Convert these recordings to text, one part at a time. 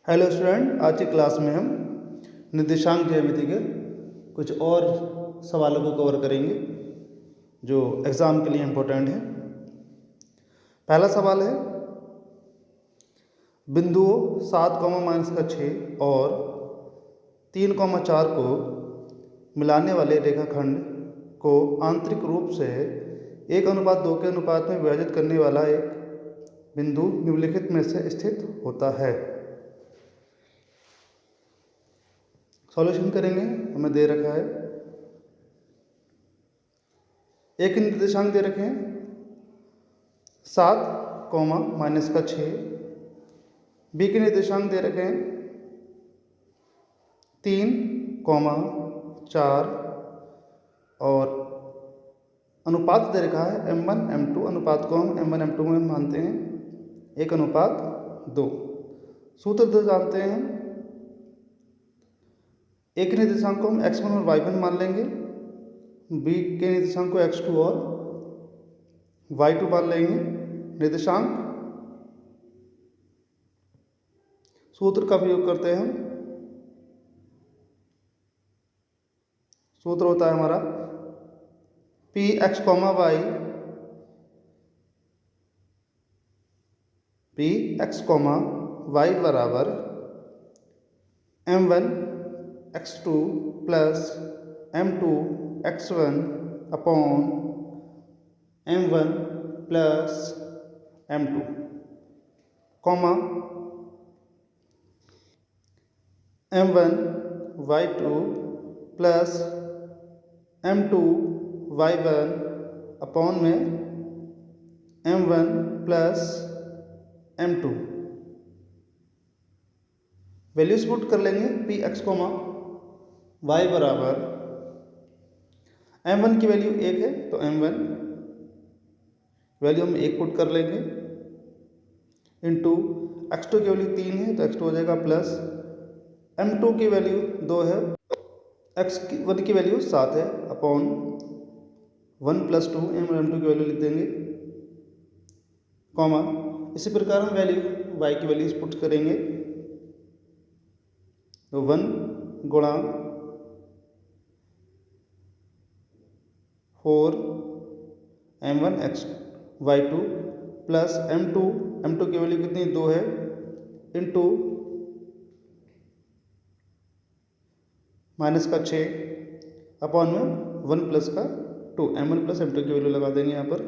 Hello student, आज की class में हम निर्देशांक ज्यामिति के कुछ और सवालों को कवर करेंगे जो एग्ज़ाम के लिए इम्पोर्टेंट है। पहला सवाल है, बिंदुओं 7, -6 और 3, 4 को मिलाने वाले रेखाखंड को आंतरिक रूप से 1:2 के अनुपात में विभाजित करने वाला एक बिंदु निम्नलिखित में से स्थित होता है। सॉल्यूशन करेंगे। हमें दे रखा है एक निर्देशांक दे रखे हैं 7, -6। बी के निर्देशांक दे रखे हैं 3, 4 और अनुपात दे रखा है m1 m2। अनुपात को हम m1 m2 में मानते हैं 1:2। सूत्र तो जानते हैं हम। एक निर्देशांक को हम x1 और y1 मान लेंगे, बी के निर्देशांक को x2 और y2 मान लेंगे। निर्देशांक सूत्र का प्रयोग करते हैं हम। सूत्र होता है हमारा पी एक्स वाई बराबर m1 x2 plus m2 x1 upon m1 plus m2, comma m1 y2 plus m2 y1 upon में m1 plus m2। Values put कर लेंगे। पी एक्स वाई बराबर m1 की वैल्यू 1 है तो m1 वैल्यू हम 1 put कर लेंगे, इंटू x2 की वैल्यू 3 है तो x2 हो जाएगा प्लस m2 की वैल्यू 2 है, x1 की वैल्यू 7 है अपॉन 1 + 2 m2 की वैल्यू लिख देंगे, कॉमा इसी प्रकार हम वैल्यू y की वैल्यूज पुट करेंगे तो 1 गुणा 4 m1 x y2 plus m2 की वैल्यू कितनी 2 है, इंटू -6 अपॉन में 1 + 2 m1 प्लस m2 की वैल्यू लगा देंगे यहाँ पर,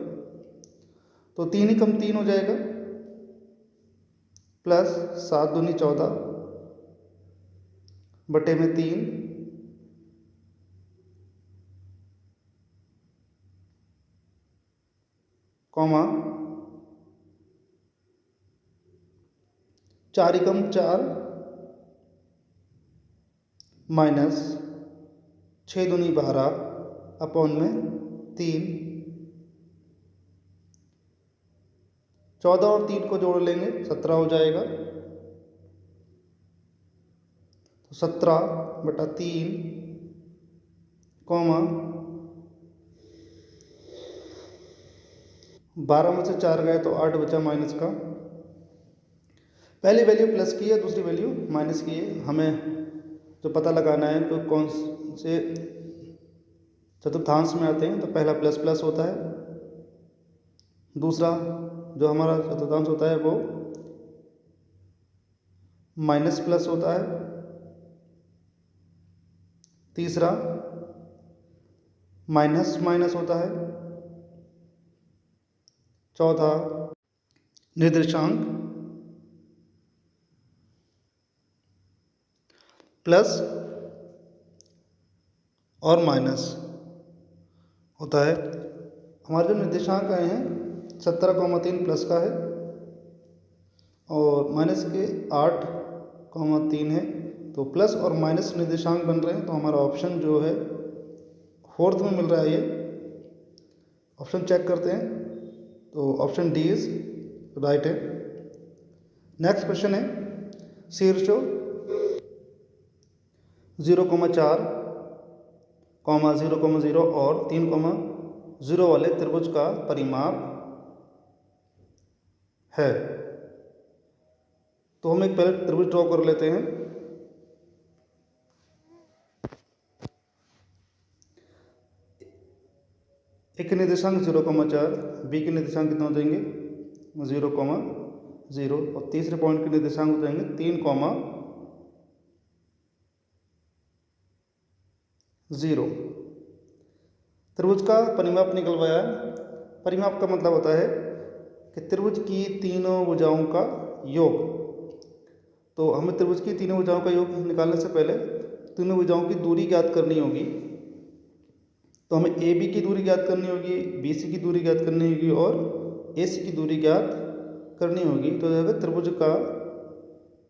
तो 3 ही कम 3 हो जाएगा, प्लस 7 दूनी 14 बटे में 3, कॉमा 4 × 4 माइनस 6 दूनी 12 अपॉन में 3, 14 और 3 को जोड़ लेंगे 17 हो जाएगा, तो 17/3, कॉमा 12 में से 4 गए तो 8 बचा माइनस का। पहली वैल्यू प्लस की है, दूसरी वैल्यू माइनस की है। हमें जो पता लगाना है तो कौन से चतुर्थांश में आते हैं तो पहला प्लस प्लस होता है, दूसरा जो हमारा चतुर्थांश होता है वो माइनस प्लस होता है, तीसरा माइनस माइनस होता है, चौथा निर्देशांक प्लस और माइनस होता है। हमारे जो निर्देशांक आए हैं 17,3 प्लस का है और माइनस के 8,3 है, तो प्लस और माइनस निर्देशांक बन रहे हैं, तो हमारा ऑप्शन जो है 4th में मिल रहा है। ये ऑप्शन चेक करते हैं तो ऑप्शन डी इज राइट है। नेक्स्ट क्वेश्चन है, शीर्षों 0,4, 0,0 और 3,0 वाले त्रिभुज का परिमाप है। तो हम एक पहले त्रिभुज ड्रॉ कर लेते हैं। एक निर्देशांक 0,4, बी के निर्देशांक कितने हो जाएंगे 0,0 और तीसरे पॉइंट के निर्देशांक हो जाएंगे 3,0। त्रिभुज का परिमाप निकलवाया। परिमाप का मतलब होता है कि त्रिभुज की तीनों भुजाओं का योग। तो हमें त्रिभुज की तीनों भुजाओं का योग निकालने से पहले तीनों भुजाओं की दूरी ज्ञात करनी होगी। तो हमें ए बी की दूरी ज्ञात करनी होगी, बी सी की दूरी ज्ञात करनी होगी और ए सी की दूरी ज्ञात करनी होगी। तो जो है त्रिभुज का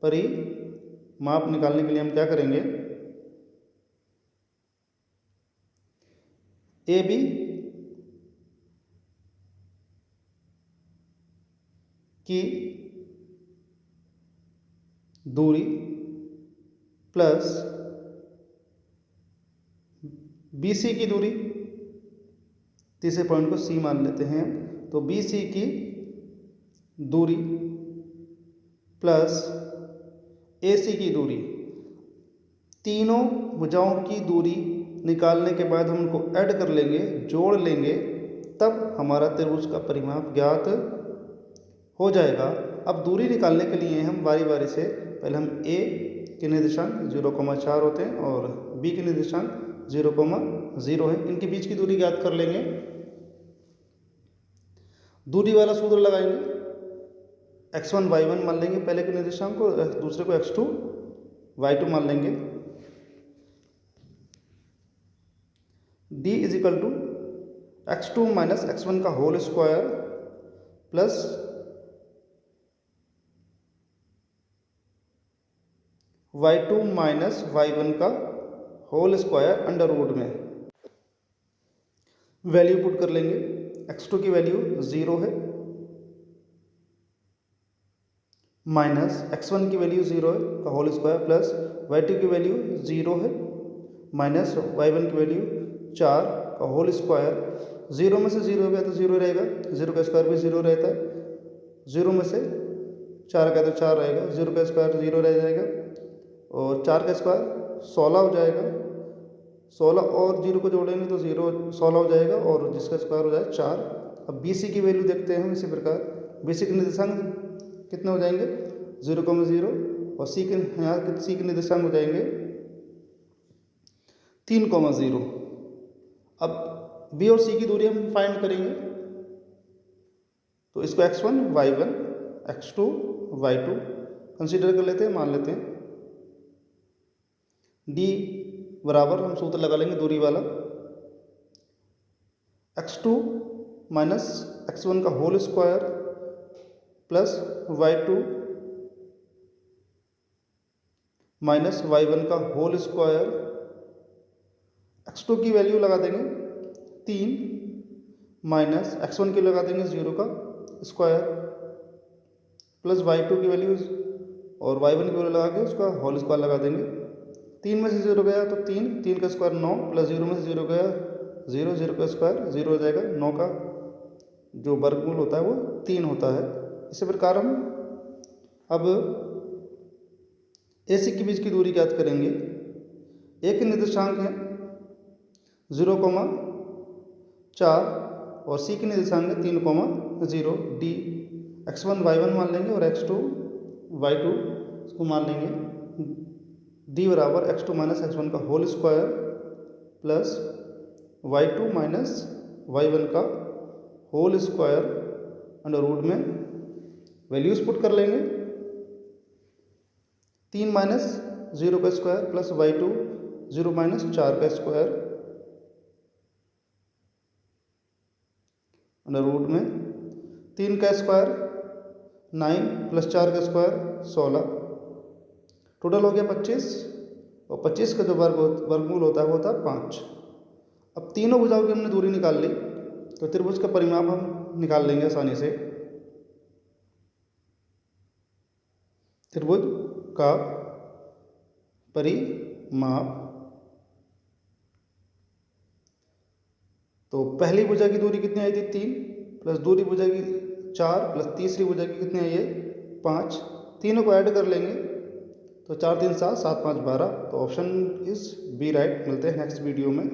परिमाप निकालने के लिए हम क्या करेंगे, ए बी की दूरी प्लस बी सी की दूरी, तीसरे पॉइंट को सी मान लेते हैं। तो बी सी की दूरी प्लस ए सी की दूरी, तीनों भुजाओं की दूरी निकालने के बाद हम उनको ऐड कर लेंगे, जोड़ लेंगे, तब हमारा त्रिभुज का परिमाप ज्ञात हो जाएगा। अब दूरी निकालने के लिए हम बारी बारी से पहले हम ए के निर्देशांक 0,4 होते हैं और बी के निर्देशांक 0,0 है, इनके बीच की दूरी ज्ञात कर लेंगे। दूरी वाला सूत्र लगाएंगे, x1 y1 मान लेंगे पहले के निर्देशांक को, दूसरे को x2 y2 मान लेंगे। d is equal to x2 minus x1 का whole square plus y2 minus y1 का होल स्क्वायर अंडर रूट में। वैल्यू पुट कर लेंगे, x2 की वैल्यू 0 है, माइनस x1 की वैल्यू 0 है का होल स्क्वायर प्लस y2 की वैल्यू 0 है माइनस y1 की वैल्यू 4 का होल स्क्वायर। 0 में से 0 गया तो 0 रहेगा, 0 का स्क्वायर भी 0 रहता है, 0 में से 4 का तो 4 रहेगा, 0 का स्क्वायर 0 रह जाएगा और 4 का स्क्वायर 16 हो जाएगा। 16 और 0 को जोड़ेंगे तो 16 हो जाएगा और जिसका स्क्वायर हो जाएगा 4। अब बी सी की वैल्यू देखते हैं हम इसी प्रकार, बी सी के निर्देशांक कितने हो जाएंगे 0,0 और सी के यहाँ सी के निर्देशांक हो जाएंगे 3,0। अब बी और सी की दूरी हम फाइंड करेंगे, तो इसको x1 y1 x2 y2 consider कर लेते हैं, मान लेते हैं। d बराबर हम सूत्र लगा लेंगे दूरी वाला, x2 माइनस x1 का whole square plus y2 minus y1 का होल स्क्वायर। x2 की वैल्यू लगा देंगे 3 माइनस x1 की लगा देंगे 0 का स्क्वायर प्लस y2 की वैल्यू और y1 की वैल्यू लगा के उसका होल स्क्वायर लगा देंगे। 3 में से 0 गया तो 3, 3 का स्क्वायर 9 प्लस 0 में से 0 गया 0, 0 का स्क्वायर 0 हो जाएगा। 9 का जो वर्गमूल होता है वो 3 होता है। इसी प्रकार हम अब ए सी के बीच की दूरी ज्ञात करेंगे। एक निर्देशांक है 0,4 और सी के निर्देशांक है 3,0। डी x1 y1 मान लेंगे और x2 y2 इसको मान लेंगे। डी बराबर x2 माइनस x1 का whole square plus y2 minus y1 का होल स्क्वायर अंडर रूट में। वैल्यूज पुट कर लेंगे, 3 माइनस 0 का स्क्वायर प्लस y2 0 माइनस 4 का स्क्वायर अंडर रूट में। 3 का स्क्वायर 9 प्लस 4 का स्क्वायर 16, टोटल हो गया 25 और 25 का जो वर्गमूल होता है वो होता है 5। अब तीनों भुजाओं की हमने दूरी निकाल ली, तो त्रिभुज का परिमाप हम निकाल लेंगे आसानी से। त्रिभुज का परिमाप, तो पहली भुजा की दूरी कितनी आई थी 3 प्लस दूसरी भुजा की 4 प्लस तीसरी भुजा की कितनी आई है 5। तीनों को ऐड कर लेंगे तो 4 3 7 7 5 12। तो ऑप्शन इज़ बी राइट। मिलते हैं नेक्स्ट वीडियो में।